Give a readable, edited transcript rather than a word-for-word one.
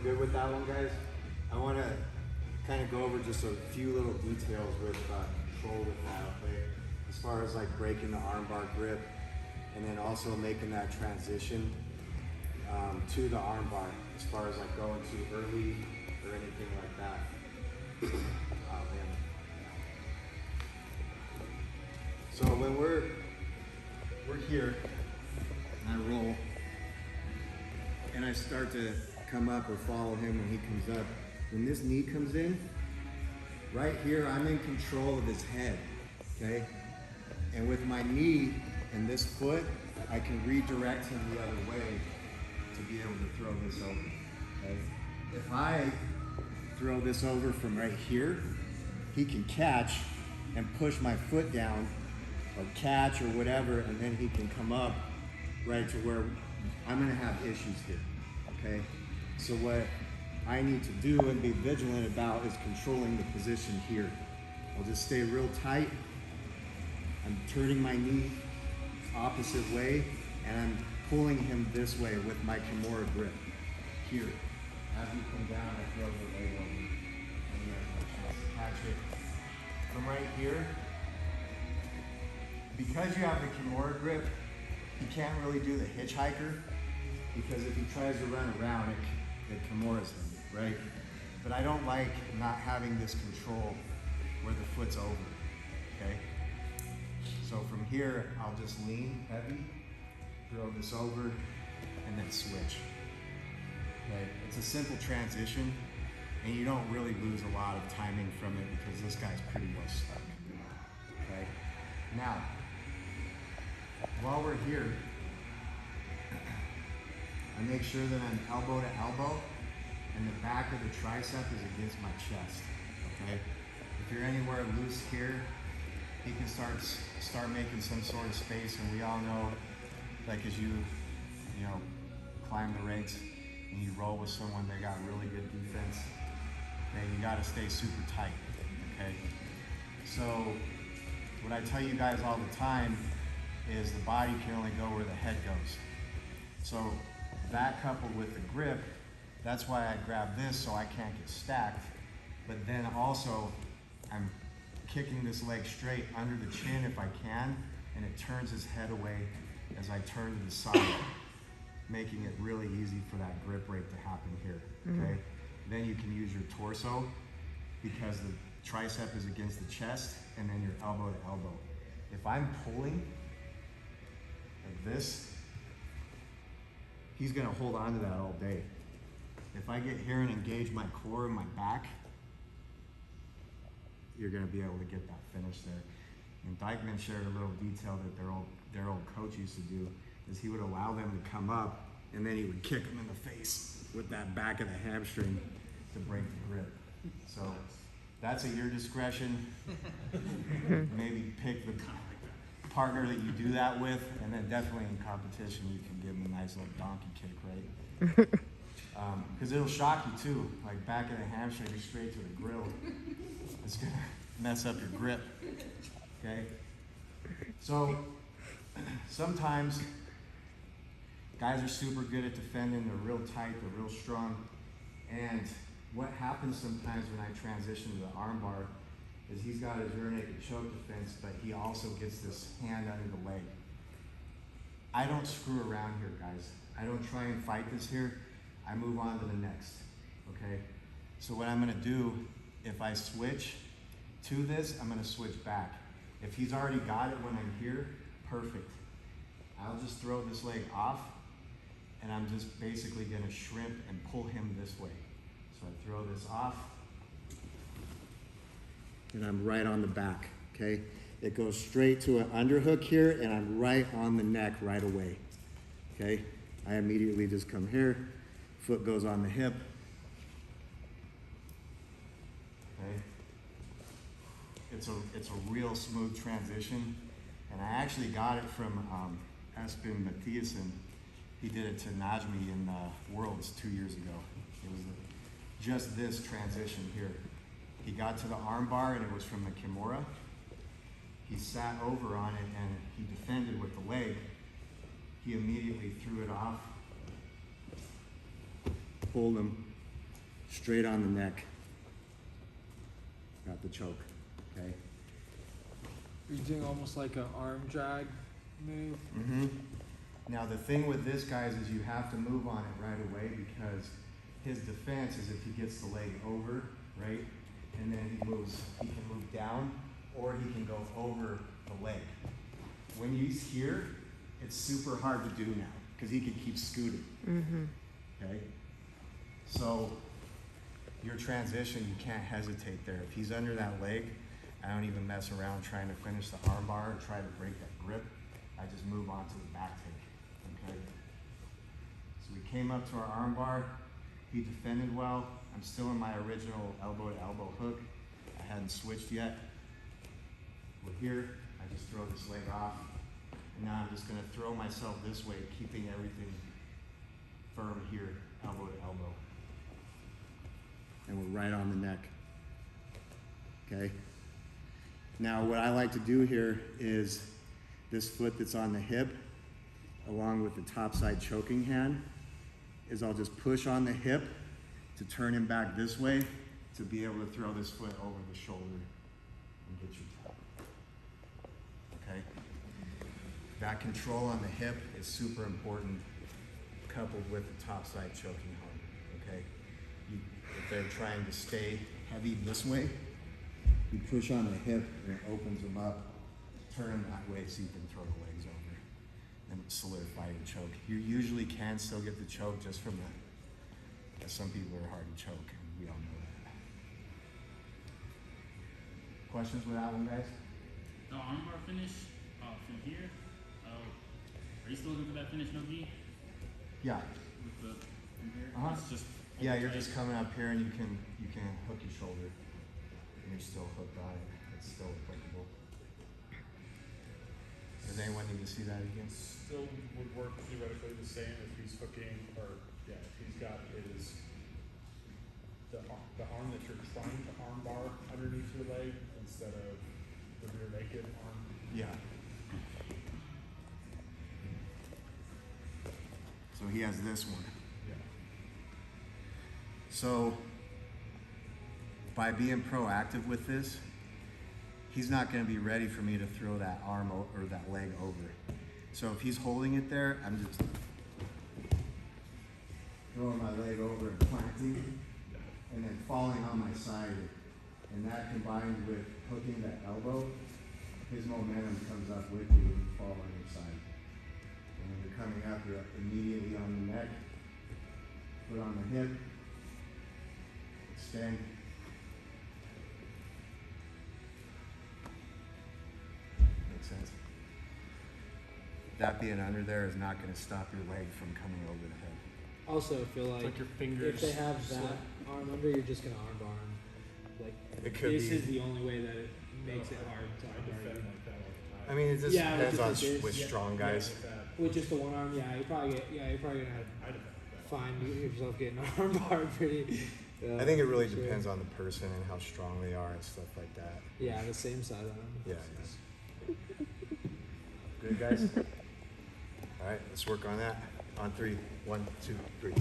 good with that one, guys. I want to kind of go over just a few little details with control with that, okay? As far as like breaking the armbar grip and then also making that transition to the armbar as far as like going too early or anything like that. Oh man. So when we're here and I roll and I start to come up or follow him when he comes up, when this knee comes in, right here I'm in control of his head, okay? And with my knee and this foot, I can redirect him the other way to be able to throw this over, okay? If I throw this over from right here, he can catch and push my foot down or catch or whatever, and then he can come up right to where I'm gonna have issues here, okay? So what I need to do and be vigilant about is controlling the position here. I'll just stay real tight. I'm turning my knee opposite way, and I'm pulling him this way with my Kimura grip here. As we come down, I throw the leg over. And then I catch it from right here. Because you have the Kimura grip, he can't really do the hitchhiker, because if he tries to run around, it Kimura's him, right? But I don't like not having this control where the foot's over, okay? So from here, I'll just lean heavy, throw this over, and then switch. Okay? It's a simple transition, and you don't really lose a lot of timing from it because this guy's pretty well stuck. Okay? Now, while we're here, I make sure that I'm elbow to elbow, and the back of the tricep is against my chest. Okay? If you're anywhere loose here, he can start making some sort of space, and we all know, like as you climb the ranks and you roll with someone that got really good defense, okay, you got to stay super tight. Okay, so what I tell you guys all the time is the body can only go where the head goes. So that coupled with the grip, that's why I grab this so I can't get stacked. But then also I'm kicking this leg straight under the chin if I can, and it turns his head away as I turn to the side, making it really easy for that grip rate to happen here, okay? Then you can use your torso because the tricep is against the chest, and then your elbow to elbow. If I'm pulling like this, he's gonna hold on to that all day. If I get here and engage my core and my back, you're gonna be able to get that finish there. And Dykeman shared a little detail that their old coach used to do, is he would allow them to come up and then he would kick them in the face with that back of the hamstring to break the grip. So that's at your discretion. Maybe pick the partner that you do that with, and then definitely in competition you can give them a nice little donkey kick, right? Because it'll shock you too, like back of the hamstring straight to the grill. It's gonna mess up your grip, okay? So sometimes guys are super good at defending, they're real tight, they're real strong, and what happens sometimes when I transition to the armbar is he's got his rear naked choke defense, but he also gets this hand under the leg. I don't screw around here, guys. I don't try and fight this here. I move on to the next, okay? So what I'm gonna do, if I switch to this, I'm gonna switch back. If he's already got it when I'm here, perfect. I'll just throw this leg off, and I'm just basically gonna shrimp and pull him this way. So I throw this off, and I'm right on the back, okay? It goes straight to an underhook here, and I'm right on the neck right away, okay? I immediately just come here, foot goes on the hip, okay? It's a real smooth transition, and I actually got it from Espen Mathiasen. He did it to Najmi in Worlds 2 years ago. It was just this transition here. He got to the arm bar, and it was from the Kimura. He sat over on it, and he defended with the leg. He immediately threw it off, pulled him, straight on the neck. Got the choke, okay? You're doing almost like an arm drag move. Mm-hmm. Now the thing with this, guys, is you have to move on it right away because his defense is if he gets the leg over, right? And then he can move down or he can go over the leg. When he's here, it's super hard to do now because he can keep scooting, okay? So your transition, you can't hesitate there. If he's under that leg, I don't even mess around trying to finish the arm bar or try to break that grip. I just move on to the back take, okay? So we came up to our arm bar. He defended well. I'm still in my original elbow to elbow hook. I hadn't switched yet. We're here. I just throw this leg off. And now I'm just gonna throw myself this way, keeping everything firm here, elbow to elbow. And we're right on the neck, okay? Now what I like to do here is this foot that's on the hip, along with the top side choking hand, is I'll just push on the hip to turn him back this way to be able to throw this foot over the shoulder and get your tap, okay? That control on the hip is super important, coupled with the top side choking arm, okay? If they're trying to stay heavy this way, you push on the hip and it opens them up, turn them that way so you can throw the legs over and solidify your choke. You usually can still get the choke just from that. Because some people are hard to choke and we all know that. Questions with that one, guys? The armbar finish from here, are you still looking for that finish, no gi? Yeah. With the, from here? Uh-huh. It's just Yeah, you're tight. just coming up here and you can hook your shoulder and you're still hooked on it. It's still applicable. Does anyone need to see that again? Still would work theoretically the same if he's hooking, or yeah, if he's got his the arm that you're trying to arm bar underneath your leg instead of the rear naked arm. Yeah. So he has this one. Yeah. So by being proactive with this, he's not going to be ready for me to throw that arm or that leg over. So if he's holding it there, I'm just throwing my leg over and planting and then falling on my side. And that combined with hooking that elbow, his momentum comes up with you and you fall on your side. And when you're coming up, you're immediately on the neck, foot on the hip, extend. Makes sense. That being under there is not going to stop your leg from coming over the head. Also, I feel like your fingers. if they have that arm under, you're just gonna arm bar him. Like It could this be. is the only way that it makes it hard to I arm bar defend you. like that all the time. I mean, it just Yeah, depends just on with this. with strong guys. With that, With just the one arm, yeah, you're probably gonna I defend that. find yourself getting arm barred pretty. I think it really sure. depends on the person and how strong they are and stuff like that. Yeah, the same side arm. Yeah. Good, guys? All right, let's work on that. On 3. 1, 2, 3.